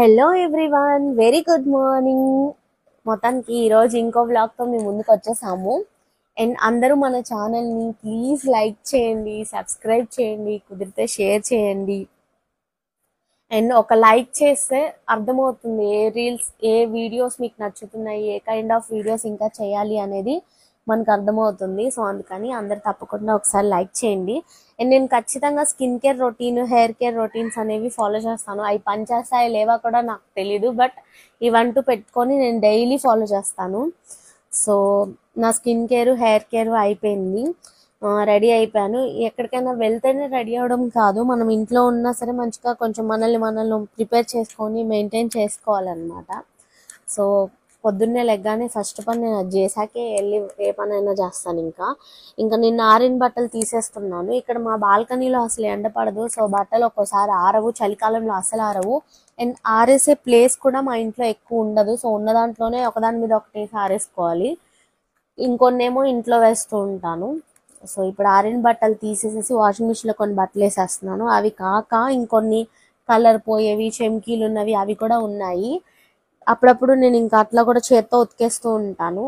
Hello everyone, very good morning. మొత్తానికి ఈరోజు ఇంకో వ్లాగ్తో మేము ముందుకు వచ్చేసాము. అండ్ అందరూ మన ఛానల్ని ప్లీజ్ లైక్ చేయండి, సబ్స్క్రైబ్ చేయండి, కుదిరితే షేర్ చేయండి. అండ్ ఒక లైక్ చేస్తే అర్థమవుతుంది ఏ రీల్స్, ఏ వీడియోస్ మీకు నచ్చుతున్నాయి, ఏ కైండ్ ఆఫ్ వీడియోస్ ఇంకా చేయాలి అనేది మనకు అర్థమవుతుంది. సో అందుకని అందరు తప్పకుండా ఒకసారి లైక్ చేయండి. అండ్ నేను ఖచ్చితంగా skin care routine, hair care routines అనేవి ఫాలో చేస్తాను. అవి పనిచేస్తాయి లేవా కూడా నాకు తెలీదు, బట్ ఇవంటూ పెట్టుకొని నేను డైలీ ఫాలో చేస్తాను. సో నా స్కిన్ కేర్, హెయిర్ కేర్ అయిపోయింది, రెడీ అయిపోయాను. ఎక్కడికైనా వెళ్తేనే రెడీ అవడం కాదు, మనం ఇంట్లో ఉన్నా సరే మంచిగా కొంచెం మనల్ని ప్రిపేర్ చేసుకొని మెయింటైన్ చేసుకోవాలన్నమాట. సో పొద్దున్నే లెగ్గానే ఫస్ట్ పని నేను అది చేశాకే వెళ్ళి ఏ పనైనా చేస్తాను. ఇంకా నిన్న ఆరిన బట్టలు తీసేస్తున్నాను. ఇక్కడ మా బాల్కనీలో అసలు ఎండ పడదు, సో బట్టలు ఒక్కోసారి ఆరవు, చలికాలంలో అసలు ఆరవు. అండ్ ఆరేసే ప్లేస్ కూడా మా ఇంట్లో ఎక్కువ ఉండదు, సో ఉన్న దాంట్లోనే ఒకదాని మీద ఒకటేసి ఆరేసుకోవాలి. ఇంకొన్నేమో ఇంట్లో వేస్తూ ఉంటాను. సో ఇప్పుడు ఆరిన బట్టలు తీసేసేసి వాషింగ్ మిషన్లో కొన్ని బట్టలు వేసేస్తున్నాను. అవి కాక ఇంకొన్ని కలర్ పోయేవి, చెమ్కీలు ఉన్నవి అవి కూడా ఉన్నాయి. అప్పుడప్పుడు నేను ఇంకా అట్లా కూడా చేత్తో ఉతికేస్తూ ఉంటాను.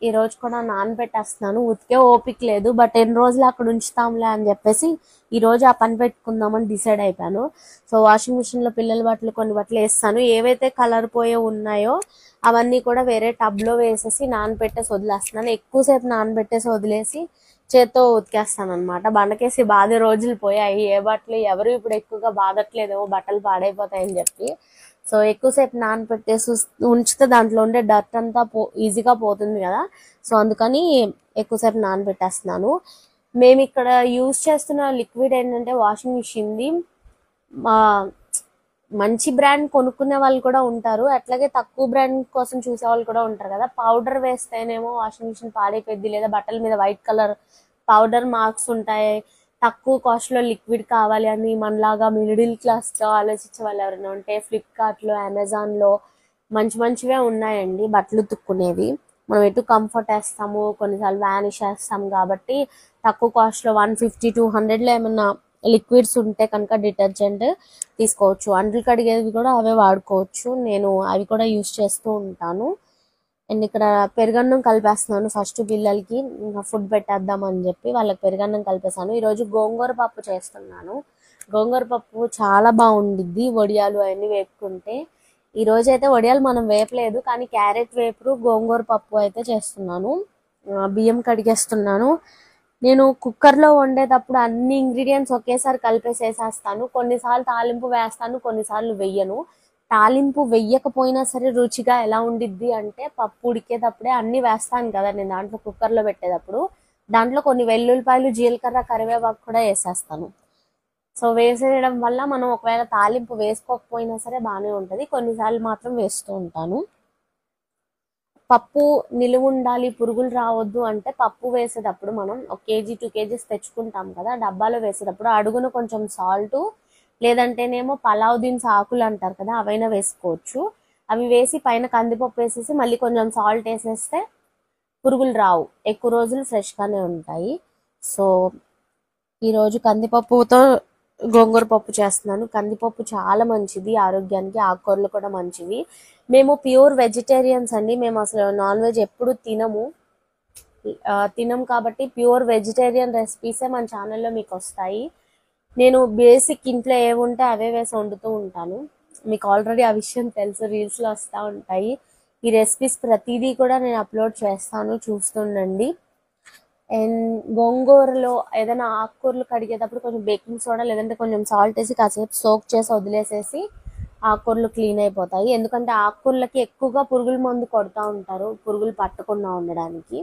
ఈ రోజు కూడా నానబెట్టేస్తున్నాను. ఉతికే ఓపిక లేదు, బట్ ఎన్ని రోజులు అక్కడ ఉంచుతాంలే అని చెప్పేసి ఈ రోజు ఆ పని పెట్టుకుందామని డిసైడ్ అయిపోయాను. సో వాషింగ్ మిషన్లో పిల్లల బట్టలు కొన్ని బట్టలు వేస్తాను. ఏవైతే కలర్ పోయే ఉన్నాయో అవన్నీ కూడా వేరే టబ్లో వేసేసి నానబెట్టేసి వదిలేస్తున్నాను. ఎక్కువసేపు నానబెట్టేసి వదిలేసి చేత్తో ఉతికేస్తాను అనమాట. బండకేసి బాధే రోజులు పోయాయి. ఏ బట్టలు ఎవరు ఇప్పుడు ఎక్కువగా బాధట్లేదేమో బట్టలు పాడైపోతాయని చెప్పి. సో ఎక్కువసేపు నానబెట్టేసి ఉంచితే దాంట్లో ఉండే డర్ట్ అంతా ఈజీగా పోతుంది కదా. సో అందుకని ఎక్కువసేపు నానబెట్టేస్తున్నాను. మేము ఇక్కడ యూజ్ చేస్తున్న లిక్విడ్ ఏంటంటే వాషింగ్ మిషన్ది మంచి బ్రాండ్ కొనుక్కునే వాళ్ళు కూడా ఉంటారు, అట్లాగే తక్కువ బ్రాండ్ కోసం చూసే వాళ్ళు కూడా ఉంటారు కదా. పౌడర్ వేస్తేనేమో వాషింగ్ మిషన్ పాడైపోద్ది, లేదా బట్టల మీద వైట్ కలర్ పౌడర్ మార్క్స్ ఉంటాయి. తక్కువ కాస్ట్లో లిక్విడ్ కావాలి అని మనలాగా మిడిల్ క్లాస్తో ఆలోచించే వాళ్ళు ఎవరైనా ఉంటే ఫ్లిప్కార్ట్లో, అమెజాన్లో మంచివే ఉన్నాయండి బట్టలు ఉతుక్కునేవి. మనం ఎటు కంఫర్ట్ వేస్తాము, కొన్నిసార్లు వ్యానిష్ వేస్తాము కాబట్టి తక్కువ కాస్ట్లో 150-200లో ఏమన్నా లిక్విడ్స్ ఉంటే కనుక డిటర్జెంట్ తీసుకోవచ్చు. అంట్లు కడిగేవి కూడా అవే వాడుకోవచ్చు. నేను అవి కూడా యూజ్ చేస్తూ ఉంటాను. అండ్ ఇక్కడ పెరుగన్నం కలిపేస్తున్నాను ఫస్ట్ పిల్లలకి, ఇంకా ఫుడ్ పెట్టేద్దాం అని చెప్పి వాళ్ళకి పెరుగన్నం కలిపేసాను. ఈరోజు గోంగూర పప్పు చేస్తున్నాను. గోంగూర పప్పు చాలా బాగుండిద్ది వడియాలు అవన్నీ వేపుకుంటే. ఈ రోజు అయితే వడియాలు మనం వేపలేదు, కానీ క్యారెట్ వేపుడు, గోంగూర పప్పు అయితే చేస్తున్నాను. బియ్యం కడిగేస్తున్నాను. నేను కుక్కర్లో వండేటప్పుడు అన్ని ఇంగ్రీడియంట్స్ ఒకేసారి కలిపేసేసేస్తాను. కొన్నిసార్లు తాలింపు వేస్తాను, కొన్నిసార్లు వెయ్యను. తాలింపు వెయ్యకపోయినా సరే రుచిగా ఎలా ఉండిద్ది అంటే పప్పు ఉడికేటప్పుడే అన్ని వేస్తాను కదా నేను దాంట్లో, కుక్కర్లో పెట్టేటప్పుడు దాంట్లో కొన్ని వెల్లుల్లిపాయలు, జీలకర్ర, కరివేపాకు కూడా వేసేస్తాను. సో వేసేయడం వల్ల మనం ఒకవేళ తాలింపు వేసుకోకపోయినా సరే బాగానే ఉంటుంది. కొన్నిసార్లు మాత్రం వేస్తూ ఉంటాను. పప్పు నిలువ ఉండాలి, పురుగులు రావద్దు అంటే పప్పు వేసేటప్పుడు మనం 1 kg 2 kgs తెచ్చుకుంటాం కదా, డబ్బాలో వేసేటప్పుడు అడుగున కొంచెం సాల్ట్, లేదంటేనేమో పలావ్ దినుసు ఆకులు అంటారు కదా అవైనా వేసుకోవచ్చు. అవి వేసి పైన కందిపప్పు వేసేసి మళ్ళీ కొంచెం సాల్ట్ వేసేస్తే పురుగులు రావు, ఎక్కువ రోజులు ఫ్రెష్గానే ఉంటాయి. సో ఈరోజు కందిపప్పుతో గోంగూర పప్పు చేస్తున్నాను. కందిపప్పు చాలా మంచిది ఆరోగ్యానికి, ఆకుకూరలు కూడా మంచివి. మేము ప్యూర్ వెజిటేరియన్స్ అండి, మేము అసలు నాన్ వెజ్ ఎప్పుడు తినం కాబట్టి ప్యూర్ వెజిటేరియన్ రెసిపీసే మన ఛానల్లో మీకు వస్తాయి. నేను బేసిక్ ఇంట్లో ఏముంటే అవే వేసి వండుతూ ఉంటాను. మీకు ఆల్రెడీ ఆ విషయం తెలుసు, రీల్స్లో వస్తూ ఉంటాయి. ఈ రెసిపీస్ ప్రతిదీ కూడా నేను అప్లోడ్ చేస్తాను, చూస్తుండండి. అండ్ గోంగూరలో ఏదైనా ఆకుకూరలు కడిగేటప్పుడు కొంచెం బేకింగ్ సోడా లేదంటే కొంచెం సాల్ట్ వేసి కాసేపు సోక్ చేసి వదిలేసేసి ఆకుకూరలు క్లీన్ అయిపోతాయి. ఎందుకంటే ఆకుకూరలకి ఎక్కువగా పురుగుల మందు కొడుతూ ఉంటారు, పురుగులు పట్టకుండా ఉండడానికి.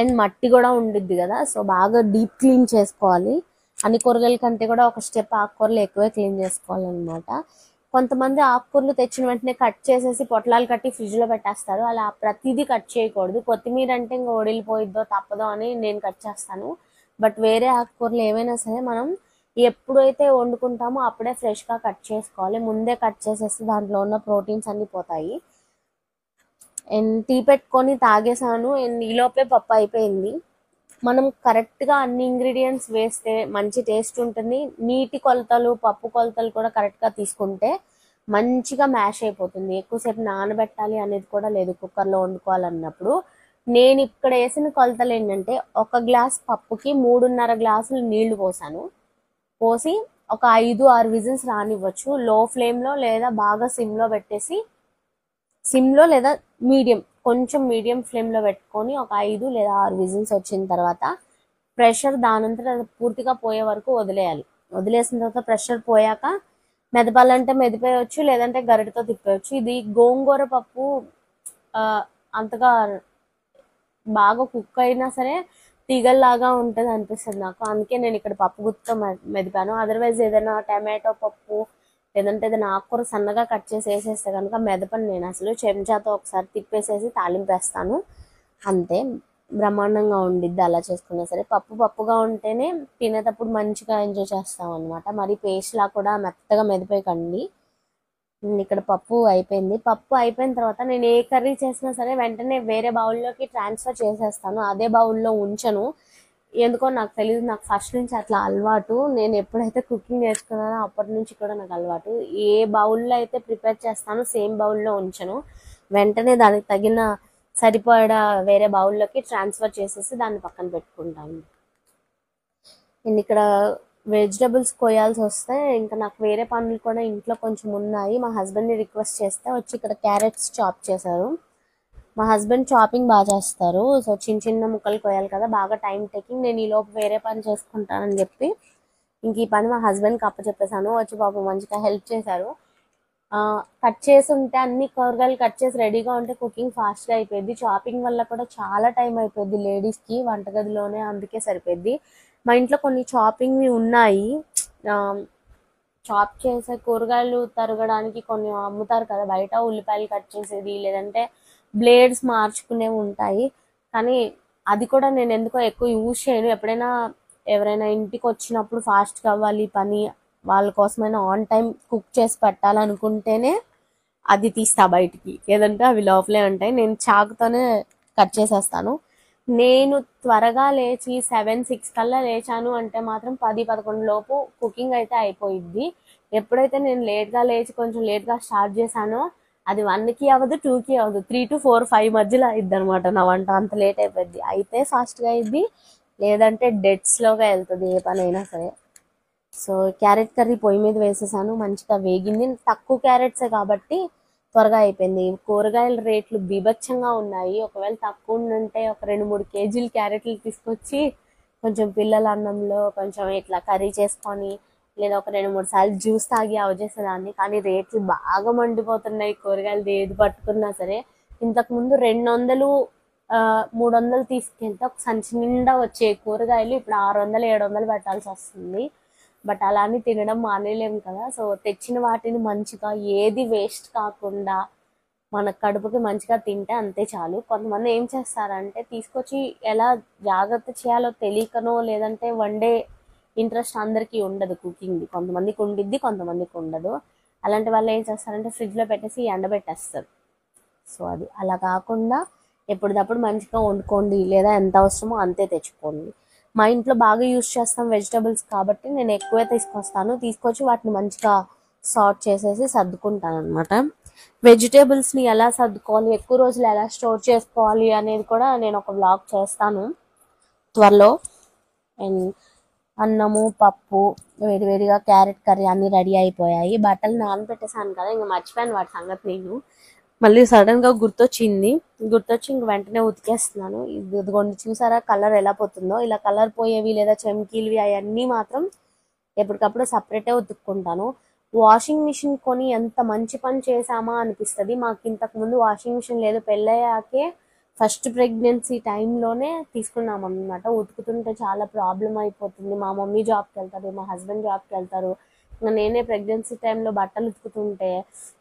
అండ్ మట్టి కూడా ఉండిద్ది కదా, సో బాగా డీప్ క్లీన్ చేసుకోవాలి. అన్ని కూరగాయల కంటే కూడా ఒక స్టెప్ ఆకుకూరలు ఎక్కువే క్లీన్ చేసుకోవాలన్నమాట. కొంతమంది ఆకుకూరలు తెచ్చిన వెంటనే కట్ చేసేసి పొట్లాలు కట్టి ఫ్రిడ్జ్లో పెట్టేస్తారు. అలా ప్రతిదీ కట్ చేయకూడదు. కొత్తిమీర అంటే ఇంకా ఒడిలిపోయిద్దో తప్పదో అని నేను కట్ చేస్తాను. బట్ వేరే ఆకుకూరలు ఏవైనా సరే మనం ఎప్పుడైతే వండుకుంటామో అప్పుడే ఫ్రెష్గా కట్ చేసుకోవాలి. ముందే కట్ చేసేసి దాంట్లో ఉన్న ప్రోటీన్స్ అన్నీ పోతాయి. అండ్ టీ పెట్టుకొని తాగేసాను. అండ్ ఈలోపే పప్పు అయిపోయింది. మనం కరెక్ట్గా అన్ని ఇంగ్రీడియంట్స్ వేస్తే మంచి టేస్ట్ ఉంటుంది. నీటి కొలతలు, పప్పు కొలతలు కూడా కరెక్ట్గా తీసుకుంటే మంచిగా మ్యాష్ అయిపోతుంది. ఎక్కువసేపు నానబెట్టాలి అనేది కూడా లేదు కుక్కర్లో వండుకోవాలన్నప్పుడు. నేను ఇక్కడ వేసిన కొలతలు ఏంటంటే, ఒక గ్లాస్ పప్పుకి 3.5 గ్లాసులు నీళ్లు పోసాను. పోసి ఒక 5-6 విజిల్స్ రానివ్వచ్చు లో ఫ్లేమ్లో, లేదా బాగా సిమ్లో పెట్టేసి, సిమ్లో లేదా కొంచెం మీడియం ఫ్లేమ్లో పెట్టుకొని ఒక 5 లేదా 6 విజిల్స్ వచ్చిన తర్వాత ప్రెషర్ దానంతట పూర్తిగా పోయే వరకు వదిలేయాలి. వదిలేసిన తర్వాత ప్రెషర్ పోయాక మెదపాలంటే మెదిపేయచ్చు, లేదంటే గరిటతో తిప్పేయచ్చు. ఇది గోంగూర పప్పు అంతగా బాగా కుక్ అయినా సరే తీగల్లాగా ఉంటుంది అనిపిస్తుంది నాకు. అందుకే నేను ఇక్కడ పప్పు గుత్తితో మెదిపాను. అదర్వైజ్ ఏదైనా టమాటో పప్పు లేదంటే ఏదైనా ఆకుకూర సన్నగా కట్ చేసి వేసేస్తే కనుక మెదపను. నేను అసలు చెంచాతో ఒకసారి తిప్పేసేసి తాలింపేస్తాను అంతే. బ్రహ్మాండంగా ఉండిద్ది అలా చేసుకున్నా సరే. పప్పుగా ఉంటేనే తినేటప్పుడు మంచిగా ఎంజాయ్ చేస్తాం అనమాట. మరి పేస్ట్లా కూడా మెత్తగా మెదిపోయకండి. ఇక్కడ పప్పు అయిపోయింది. పప్పు అయిపోయిన తర్వాత నేను ఏ కర్రీ చేసినా సరే వెంటనే వేరే బౌల్లోకి ట్రాన్స్ఫర్ చేసేస్తాను. అదే బౌల్లో ఉంచను. ఎందుకో నాకు తెలియదు, నాకు ఫస్ట్ నుంచి అట్లా అలవాటు. నేను ఎప్పుడైతే కుకింగ్ నేర్చుకున్నానో అప్పటి నుంచి కూడా నాకు అలవాటు. ఏ బౌల్లో అయితే ప్రిపేర్ చేస్తానో సేమ్ బౌల్లో ఉంచను. వెంటనే దానికి తగిన సరిపడా వేరే బౌల్లోకి ట్రాన్స్ఫర్ చేసేసి దాన్ని పక్కన పెట్టుకుంటాను. నేను ఇక్కడ వెజిటబుల్స్ కోయాల్సి వస్తే ఇంకా నాకు వేరే పనులు కూడా ఇంట్లో కొంచెం ఉన్నాయి. మా హస్బెండ్ని రిక్వెస్ట్ చేస్తే వచ్చి ఇక్కడ క్యారెట్స్ చాప్ చేశారు. మా హస్బెండ్ చాపింగ్ బాగా చేస్తారు. సో చిన్న చిన్న ముక్కలు కోయాలి కదా, బాగా టైం టేకింగ్. నేను ఈలోపు వేరే పని చేసుకుంటానని చెప్పి ఇంక ఈ పని మా హస్బెండ్కి అప్పచెప్పేశాను. వచ్చి పాపం మంచిగా హెల్ప్ చేశారు. కట్ చేసి ఉంటే అన్ని కూరగాయలు కట్ చేసి రెడీగా ఉంటే కుకింగ్ ఫాస్ట్గా అయిపోయింది. చాపింగ్ వల్ల కూడా చాలా టైం అయిపోద్ది లేడీస్కి వంటగదిలోనే, అందుకే సరిపోద్ది. మా ఇంట్లో కొన్ని చాపింగ్వి ఉన్నాయి. చాప్ చేసే కూరగాయలు తరగడానికి కొన్ని అమ్ముతారు కదా బయట, ఉల్లిపాయలు కట్ చేసేది, లేదంటే బ్లేడ్స్ మార్చుకునేవి ఉంటాయి. కానీ అది కూడా నేను ఎందుకో ఎక్కువ యూజ్ చేయను. ఎప్పుడైనా ఎవరైనా ఇంటికి వచ్చినప్పుడు ఫాస్ట్గా అవ్వాలి పని, వాళ్ళ కోసమైనా ఆన్ టైం కుక్ చేసి పెట్టాలనుకుంటేనే అది తీస్తా బయటికి, లేదంటే అవి లోపలే ఉంటాయి. నేను చాకుతోనే కట్ చేసేస్తాను. నేను త్వరగా లేచి 7-6 కల్లా లేచాను అంటే మాత్రం 10-11 లోపు కుకింగ్ అయితే అయిపోయిద్ది. ఎప్పుడైతే నేను లేట్గా లేచి కొంచెం లేట్గా స్టార్ట్ చేశానో అది 1కి అవ్వదు, 2కి అవ్వదు, 3 to 4, 5 మధ్యలో అయిద్ది అనమాట నా వంట. అంత లేట్ అయిపోద్ది. అయితే ఫాస్ట్గా అయిద్ది, లేదంటే డెడ్ స్లోగా వెళ్తుంది ఏ పని అయినా సరే. సో క్యారెట్ కర్రీ పొయ్యి మీద వేసేసాను, మంచిగా వేగింది. తక్కువ క్యారెట్సే కాబట్టి త్వరగా అయిపోయింది. కూరగాయల రేట్లు బీభత్సంగా ఉన్నాయి. ఒకవేళ తక్కువ ఉంటే ఒక 2-3 కేజీలు క్యారెట్లు తీసుకొచ్చి కొంచెం పిల్లల అన్నంలో కొంచెం ఇట్లా కర్రీ చేసుకొని, లేదా ఒక 2-3 సార్లు జ్యూస్ తాగి అవజేసేదాన్ని. కానీ రేట్లు బాగా మండిపోతున్నాయి కూరగాయలు ఏది పట్టుకున్నా సరే. ఇంతకుముందు 200, 300 తీసుకెళ్తే ఒక సంచి నిండా వచ్చే కూరగాయలు ఇప్పుడు 600-700 పెట్టాల్సి వస్తుంది. బట్ అలా అని తినడం మానేయలేము కదా. సో తెచ్చిన వాటిని మంచిగా ఏది వేస్ట్ కాకుండా మన కడుపుకి మంచిగా తింటే అంతే చాలు. కొంతమంది ఏం చేస్తారంటే తీసుకొచ్చి ఎలా జాగ్రత్త చేయాలో తెలియకనో, లేదంటే వండే ఇంట్రెస్ట్ అందరికీ ఉండదు కుకింగ్. కొంతమందికి ఉండిద్ది, కొంతమందికి ఉండదు. అలాంటి వాళ్ళు ఏం చేస్తారంటే ఫ్రిడ్జ్లో పెట్టేసి ఎండబెట్టేస్తారు. సో అది అలా కాకుండా ఎప్పటికప్పుడు మంచిగా వండుకోండి, లేదా ఎంత అవసరమో అంతే తెచ్చుకోండి. మా ఇంట్లో బాగా యూజ్ చేస్తాం వెజిటబుల్స్ కాబట్టి నేను ఎక్కువే తీసుకొస్తాను. తీసుకొచ్చి వాటిని మంచిగా సార్ట్ చేసేసి సర్దుకుంటాను అనమాట. వెజిటేబుల్స్ని ఎలా సర్దుకోవాలి, ఎక్కువ రోజులు ఎలా స్టోర్ చేసుకోవాలి అనేది కూడా నేను ఒక వ్లాగ్ చేస్తాను త్వరలో. అండ్ అన్నము, పప్పు, వేడివేడిగా క్యారెట్ కర్రీ అన్నీ రెడీ అయిపోయాయి. బట్టలు నానబెట్టేసాను కదా, ఇంకా మర్చిపోయాను వాటి సంగతి. నేను మళ్ళీ సడన్గా గుర్తొచ్చి ఇంక వెంటనే ఉతికేస్తున్నాను. ఇదిగోండి చూసారా కలర్ ఎలా పోతుందో. ఇలా కలర్ పోయేవి లేదా చెమ్కీలువి అవన్నీ మాత్రం ఎప్పటికప్పుడు సపరేటే ఉతుక్కుంటాను. వాషింగ్ మిషన్ కొని ఎంత మంచి పని చేసామా అనిపిస్తుంది. మాకు ఇంతకుముందు వాషింగ్ మిషన్ లేదు, పెళ్ళయ్యాకే ఫస్ట్ ప్రెగ్నెన్సీ టైంలోనే తీసుకున్నాం అనమాట. ఉతుకుతుంటే చాలా ప్రాబ్లం అయిపోతుంది. మా మమ్మీ జాబ్కి వెళ్తారు, మా హస్బెండ్ జాబ్కి వెళ్తారు. నేనే ప్రెగ్నెన్సీ టైంలో బట్టలు ఉతుకుతుంటే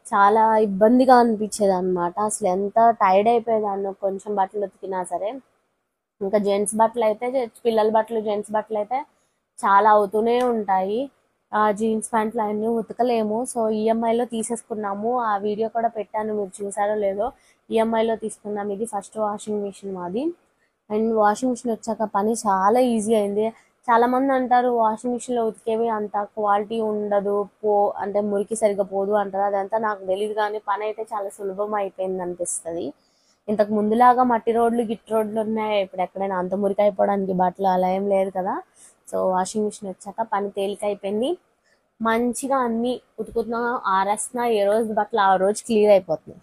చాలా ఇబ్బందిగా అనిపించేది అనమాట. అసలు ఎంత టైర్డ్ అయిపోయేదాన్ని కొంచెం బట్టలు ఉతికినా సరే. ఇంకా జెంట్స్ బట్టలు అయితే, పిల్లల బట్టలు, జెంట్స్ బట్టలు అయితే చాలా అవుతూనే ఉంటాయి. జీన్స్ ప్యాంట్లు అవన్నీ ఉతకలేము. సో ఈఎంఐలో తీసేసుకున్నాము. ఆ వీడియో కూడా పెట్టాను, మీరు చూసారో లేదో. ఈఎంఐలో తీసుకున్నాం. ఇది ఫస్ట్ వాషింగ్ మిషన్ మాది. అండ్ వాషింగ్ మిషన్ వచ్చాక పని చాలా ఈజీ అయింది. చాలా మంది అంటారు వాషింగ్ మిషన్ లో ఉతికేవి అంత క్వాలిటీ ఉండదు, అంటే మురికి సరిగ్గా పోదు అంటారు. అదంతా నాకు తెలియదు, కానీ పని అయితే చాలా సులభం అయిపోయింది అనిపిస్తుంది. ఇంతకు ముందులాగా మట్టి రోడ్లు గిట్టి రోడ్లు ఉన్నాయి, ఇప్పుడు ఎక్కడైనా అంత మురికి అయిపోవడానికి బట్టలు అలా ఏం లేదు కదా. సో వాషింగ్ మిషన్ వచ్చాక పని తేలిక అయిపోయింది. మంచిగా అన్ని ఉతుకుతున్నా, ఆరేస్తున్నా, ఏ రోజు బట్టలు ఆ రోజు క్లియర్ అయిపోతుంది.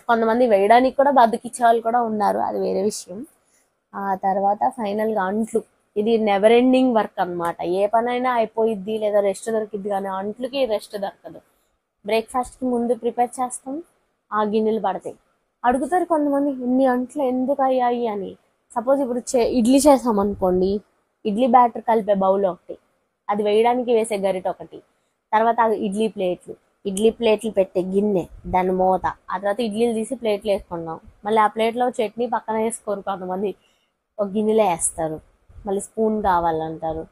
కొంతమంది వేయడానికి కూడా బద్దకిచ్చే వాళ్ళు కూడా ఉన్నారు, అది వేరే విషయం. ఆ తర్వాత ఫైనల్గా అంట్లు, ఇది నెవర్ ఎండింగ్ వర్క్ అన్నమాట. ఏ పనైనా అయిపోయిద్ది లేదా రెస్ట్ దొరికిద్ది, కానీ అంట్లుకి రెస్ట్ దొరకదు. బ్రేక్ఫాస్ట్కి ముందు ప్రిపేర్ చేస్తాం, ఆ గిన్నెలు పడతాయి. అడుగుతారు కొంతమంది, ఇన్ని అంట్లు ఎందుకు అయ్యాయి అని. సపోజ్ ఇప్పుడు ఇడ్లీ చేసాం అనుకోండి, ఇడ్లీ బ్యాటర్ కలిపే బౌల్ ఒకటి, అది వేయడానికి వేసే గరిట ఒకటి, తర్వాత ఇడ్లీ ప్లేట్లు పెట్టే గిన్నె, దాని మూత, ఆ తర్వాత ఇడ్లీలు తీసి ప్లేట్లు వేసుకుంటాం. మళ్ళీ ఆ ప్లేట్లో చట్నీ పక్కన వేసుకోరు కొంతమంది, ఒక గిన్నెలో వేస్తారు. మళ్ళీ స్పూన్ కావాలంటారు,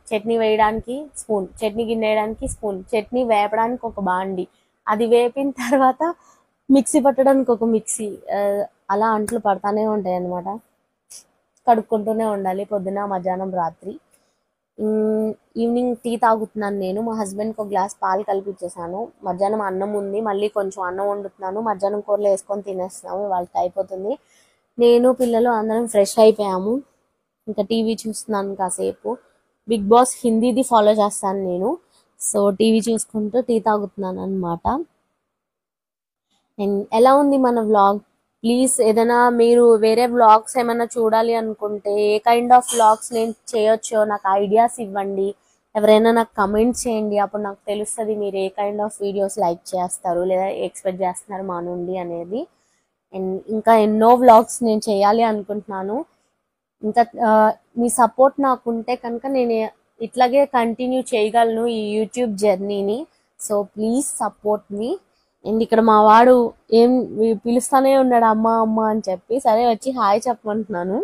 చట్నీ వేయడానికి స్పూన్, చట్నీ గిన్నె వేయడానికి స్పూన్, చట్నీ వేపడానికి ఒక బాండి, అది వేపిన తర్వాత మిక్సీ పట్టడానికి ఒక మిక్సీ. అలా అంట్లు పడతానే ఉంటాయి అన్నమాట. కడుక్కుంటూనే ఉండాలి పొద్దున, మధ్యాహ్నం, రాత్రి. ఈవినింగ్ టీ తాగుతున్నాను నేను. మా హస్బెండ్కి ఒక గ్లాస్ పాలు కలిపిచ్చేసాను. మధ్యాహ్నం అన్నం ఉంది, మళ్ళీ కొంచెం అన్నం వండుతున్నాను. మధ్యాహ్నం కూరలో వేసుకొని తినేస్తున్నాము, వాళ్ళకి అయిపోతుంది. నేను పిల్లలు అందరం ఫ్రెష్ అయిపోయాము. ఇంకా టీవీ చూస్తున్నాను కాసేపు. బిగ్ బాస్ హిందీది ఫాలో చేస్తాను నేను, సో టీవీ చూసుకుంటూ టీ తాగుతున్నాను అనమాట. అండ్ ఎలా ఉంది మన వ్లాగ్? ప్లీజ్ ఏదైనా మీరు వేరే వ్లాగ్స్ ఏమైనా చూడాలి అనుకుంటే, ఏ కైండ్ ఆఫ్ వ్లాగ్స్ నేను చేయొచ్చో నాకు ఐడియాస్ ఇవ్వండి. ఎవరైనా నాకు కమెంట్ చేయండి, అప్పుడు నాకు తెలుస్తుంది మీరు ఏ కైండ్ ఆఫ్ వీడియోస్ లైక్ చేస్తారు లేదా ఎక్స్పెక్ట్ చేస్తున్నారు మా నుండి అనేది. అండ్ ఇంకా ఎన్నో వ్లాగ్స్ నేను చేయాలి అనుకుంటున్నాను. ఇంకా మీ సపోర్ట్ నాకు ఉంటే కనుక నేను ఇట్లాగే కంటిన్యూ చేయగలను ఈ యూట్యూబ్ జర్నీని. So please support me. And ఇక్కడ మా వాడు ఏం పిలుస్తానే ఉన్నాడు అమ్మ అమ్మ అని చెప్పి, సరే వచ్చి హాయ్ చెప్పమంటున్నాను.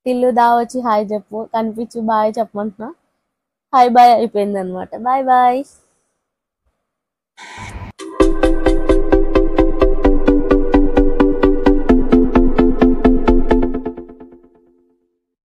టిల్లు దా వచ్చి హాయ్ చెప్పు, కనిపించు, బాయ్ చెప్పమంటున్నా. హాయ్ బాయ్ అయిపోయింది అనమాట. Bye bye.